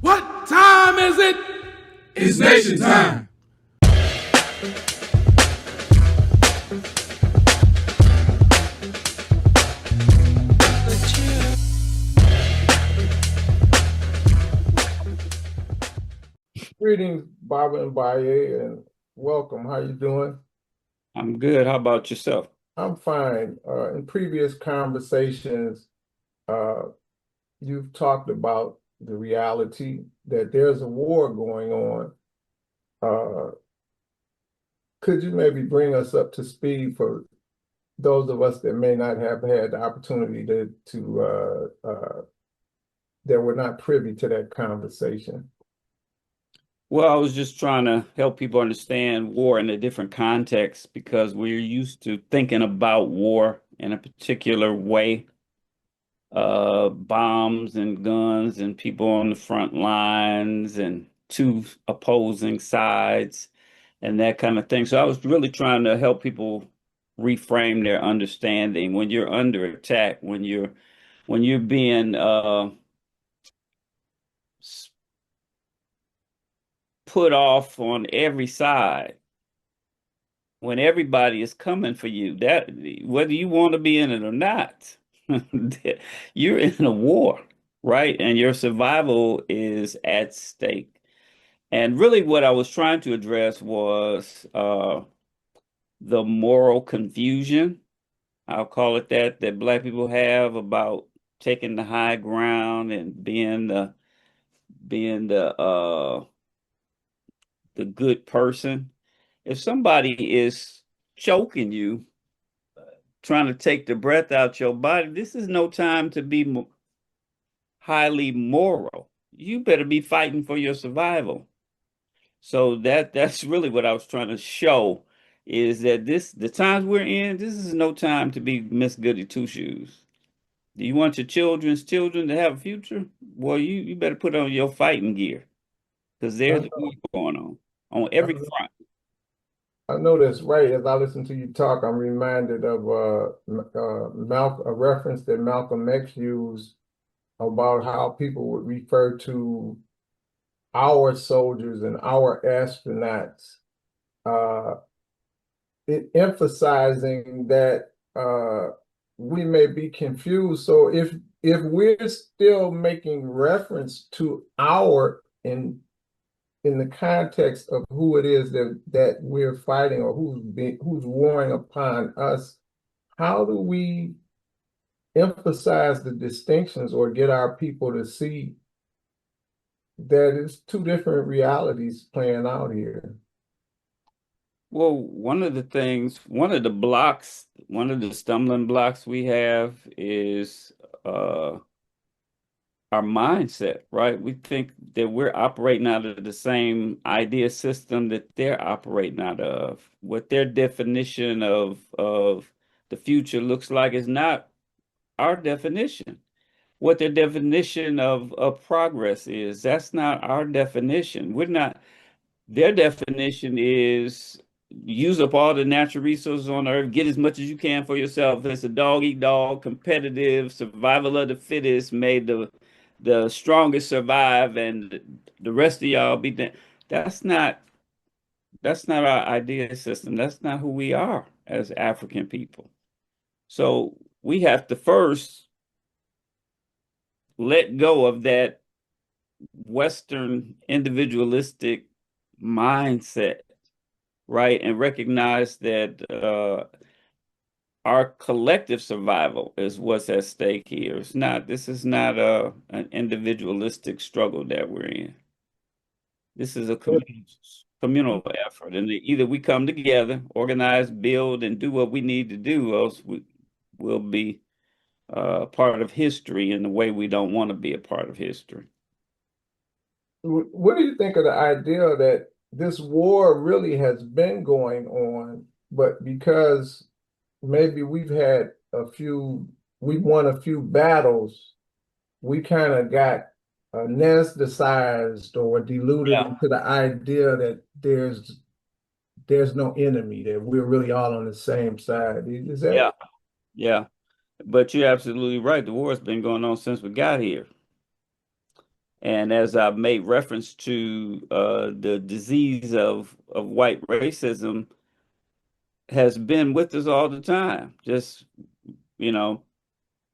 What time is it? It's nation time. Greetings, Baba and Baye, and welcome. How you doing? I'm good. How about yourself? I'm fine. In previous conversations, uh, you've talked about the reality that there's a war going on. Uh, could you maybe bring us up to speed for those of us that may not have had the opportunity to that were not privy to that conversation? Well, I was just trying to help people understand war in a different context because we're used to thinking about war in a particular way, bombs and guns and people on the front lines and two opposing sides and that kind of thing. So I was really trying to help people reframe their understanding when you're under attack, when you're being put off on every side, when everybody is coming for you, that whether you want to be in it or not, you're in a war, right? And your survival is at stake. And really what I was trying to address was the moral confusion, I'll call it that, that Black people have about taking the high ground and being the good person. If somebody is choking you, trying to take the breath out your body, this is no time to be highly moral. You better be fighting for your survival. So that's really what I was trying to show is that the times we're in, this is no time to be Miss Goody Two Shoes. Do you want your children's children to have a future? Well, you better put on your fighting gear because I there's a war know, going on I every know, front. I know that's right. As I listen to you talk, I'm reminded of a reference that Malcolm X used about how people would refer to our soldiers and our astronauts, uh, it emphasizing that we may be confused. So if we're still making reference to our in the context of who it is that we're fighting or who's warring upon us, how do we emphasize the distinctions or get our people to see that it's two different realities playing out here? Well, one of the blocks, one of the stumbling blocks we have is uh, our mindset, right? We think that we're operating out of the same idea system that they're operating out of. What their definition of the future looks like is not our definition. What their definition of progress is, that's not our definition. We're not. Their definition is use up all the natural resources on Earth, get as much as you can for yourself. It's a dog eat dog, competitive, survival of the fittest, made the strongest survive, and the rest of y'all be dead. That's not that's not our idea system. That's not who we are as African people. So we have to first let go of that Western individualistic mindset, right? And recognize that our collective survival is what's at stake here. This is not an individualistic struggle that we're in. This is a communal effort. And either we come together, organize, build, and do what we need to do, or else will be part of history in the way we don't want to be a part of history. What do you think of the idea that this war really has been going on, but because maybe we've won a few battles, we kind of got anesthetized or diluted Yeah. into the idea that there's no enemy, that we're really all on the same side. Is that Yeah. Yeah. But you're absolutely right. The war has been going on since we got here. And as I've made reference to, the disease of white racism has been with us all the time, just, you know,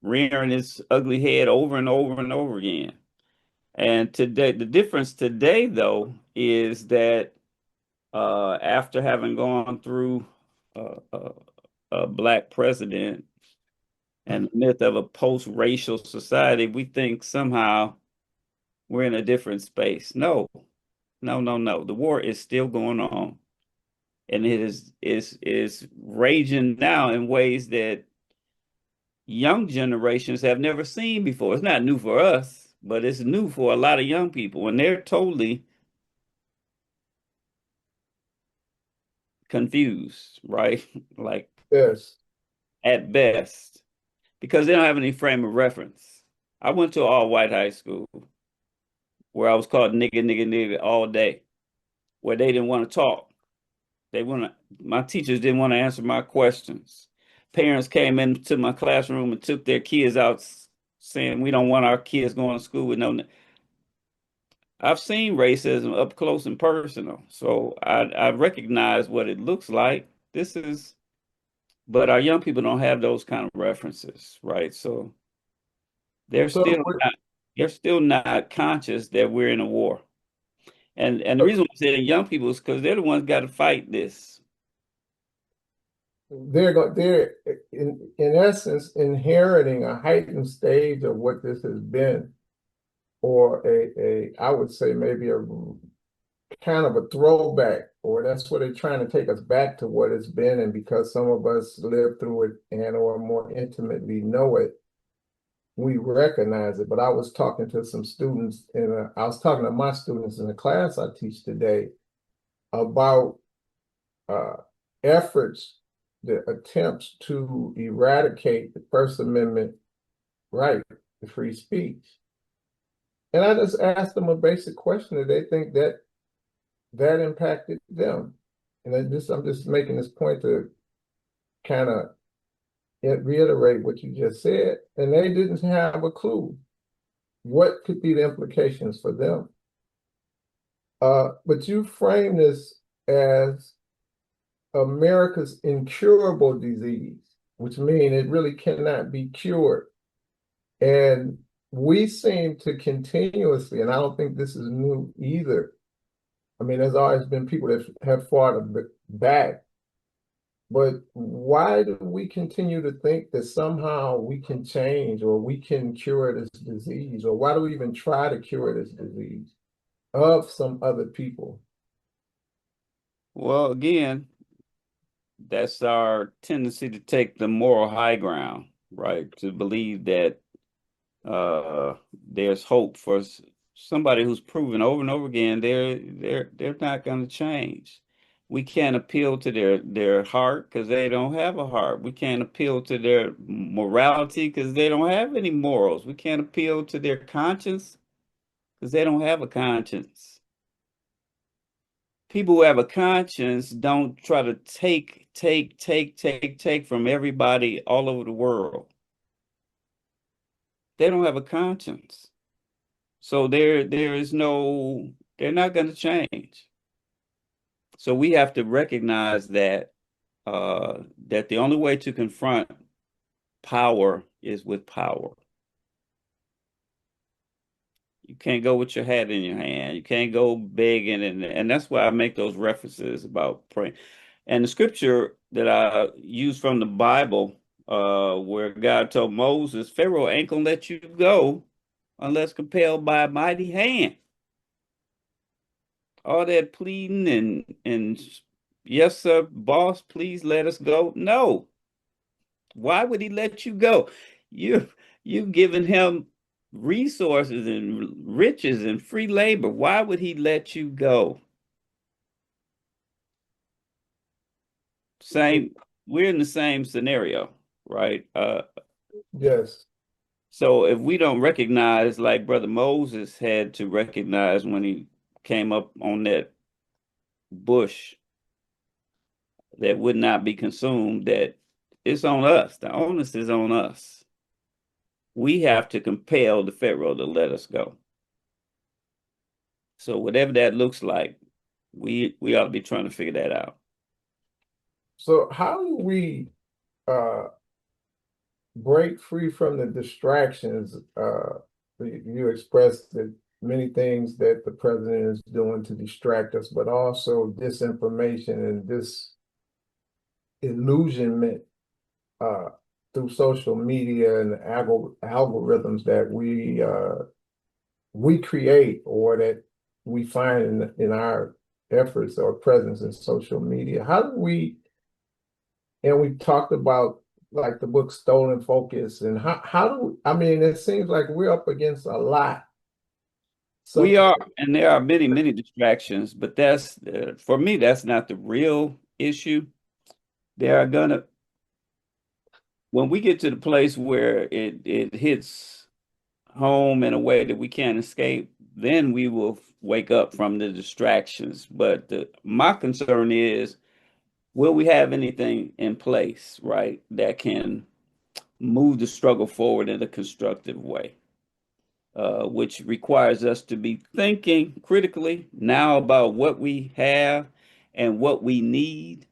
rearing its ugly head over and over and over again. And today, the difference today, though, is that after having gone through a black president and the myth of a post-racial society, we think somehow we're in a different space. No, no, no, no. The war is still going on, and it is raging now in ways that young generations have never seen before. It's not new for us, but it's new for a lot of young people, and they're totally confused, right? Like Yes. at best, because they don't have any frame of reference. I went to an all-white high school where I was called nigga, nigga, nigga all day, where they didn't want to talk. My teachers didn't want to answer my questions. Parents came into my classroom and took their kids out saying, we don't want our kids going to school with no. I've seen racism up close and personal, so I recognize what it looks like. But our young people don't have those kind of references, right? So they're So still not, they're still not conscious that we're in a war. And the reason why I say the young people is because they're the ones got to fight this. they're in essence inheriting a heightened stage of what this has been, or a I would say maybe a kind of a throwback, or that's what they're trying to take us back to what it's been. And because some of us lived through it and or more intimately know it, we recognize it. But I was talking to some students I was talking to my students in the class I teach today about uh, efforts, the attempts to eradicate the First Amendment right to free speech. And I just asked them a basic question: that they think that impacted them? And I'm just making this point to kind of reiterate what you just said. And they didn't have a clue what could be the implications for them. But you frame this as America's incurable disease, which means it really cannot be cured. And we seem to continuously, and I don't think this is new either. I mean, there's always been people that have fought back. But why do we continue to think that somehow we can change or we can cure this disease? Or why do we even try to cure this disease of some other people? Well, again, that's our tendency to take the moral high ground, right? To believe that there's hope for somebody who's proven over and over again they're not going to change. We can't appeal to their heart because they don't have a heart. We can't appeal to their morality because they don't have any morals. We can't appeal to their conscience because they don't have a conscience. People who have a conscience don't try to take from everybody all over the world. They don't have a conscience. So they're not going to change. So we have to recognize that that the only way to confront power is with power. You can't go with your hat in your hand. You can't go begging, and that's why I make those references about praying. And the scripture that I use from the Bible, where God told Moses, Pharaoh ain't gonna let you go unless compelled by a mighty hand. All that pleading and yes, sir, boss, please let us go. No. Why would he let you go? You've given him resources and riches and free labor. Why would he let you go? Same, we're in the same scenario, right? Yes. So if we don't recognize, like Brother Moses had to recognize when he came up on that bush that would not be consumed, that it's on us. The onus is on us. We have to compel the Pharaoh to let us go. So whatever that looks like, we ought to be trying to figure that out. So how do we break free from the distractions? You expressed that many things that the president is doing to distract us, but also disinformation and disillusionment through social media and algorithms that we create or that we find in our efforts or presence in social media. How do we, and we talked about like the book Stolen Focus, and how do, I mean, it seems like we're up against a lot. We So are, and there are many, many distractions, but that's for me, that's not the real issue. There are gonna, when we get to the place where it hits home in a way that we can't escape, then we will wake up from the distractions. But my concern is, will we have anything in place, right, that can move the struggle forward in a constructive way? Which requires us to be thinking critically now about what we have and what we need,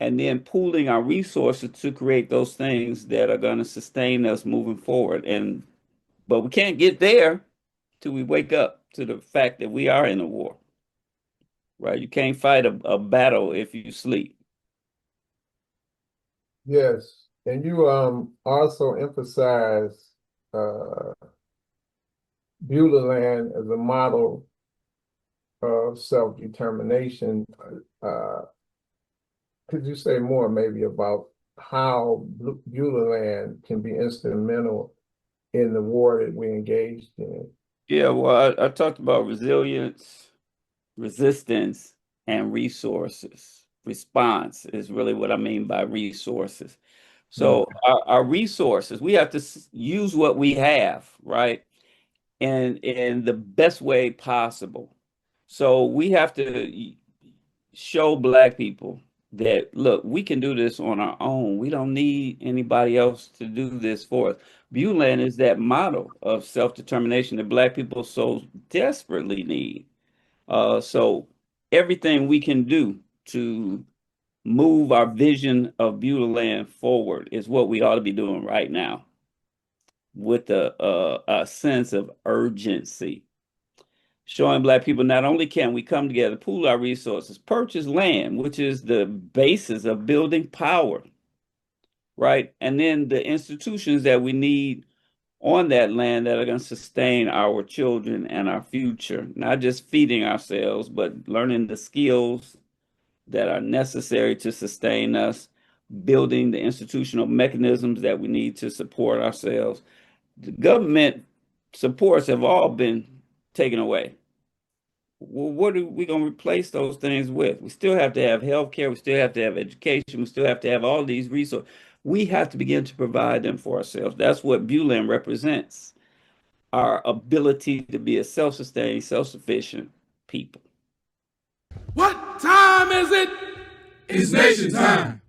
and then pooling our resources to create those things that are going to sustain us moving forward. But we can't get there till we wake up to the fact that we are in a war, right? You can't fight a battle if you sleep. yes, and you also emphasize uh Beulah Land as a model of self-determination. Uh, could you say more maybe about how Beulah Land can be instrumental in the war that we engaged in? Yeah, well, I talked about resilience, resistance, and resources. Response is really what I mean by resources. Mm. So our resources, we have to use what we have, right? And in the best way possible. So we have to show Black people that, look, we can do this on our own. We don't need anybody else to do this for us. Bulan is that model of self-determination that Black people so desperately need. So everything we can do to move our vision of Beulah Land forward is what we ought to be doing right now with a sense of urgency. Showing Black people not only can we come together, pool our resources, purchase land, which is the basis of building power, right? And then the institutions that we need on that land that are going to sustain our children and our future, not just feeding ourselves, but learning the skills that are necessary to sustain us, building the institutional mechanisms that we need to support ourselves. The government supports have all been taken away. Well, what are we going to replace those things with? We still have to have health care. We still have to have education. We still have to have all these resources. We have to begin to provide them for ourselves. That's what Bulan represents, our ability to be a self-sustained, self-sufficient people. What time is it? It's nation time.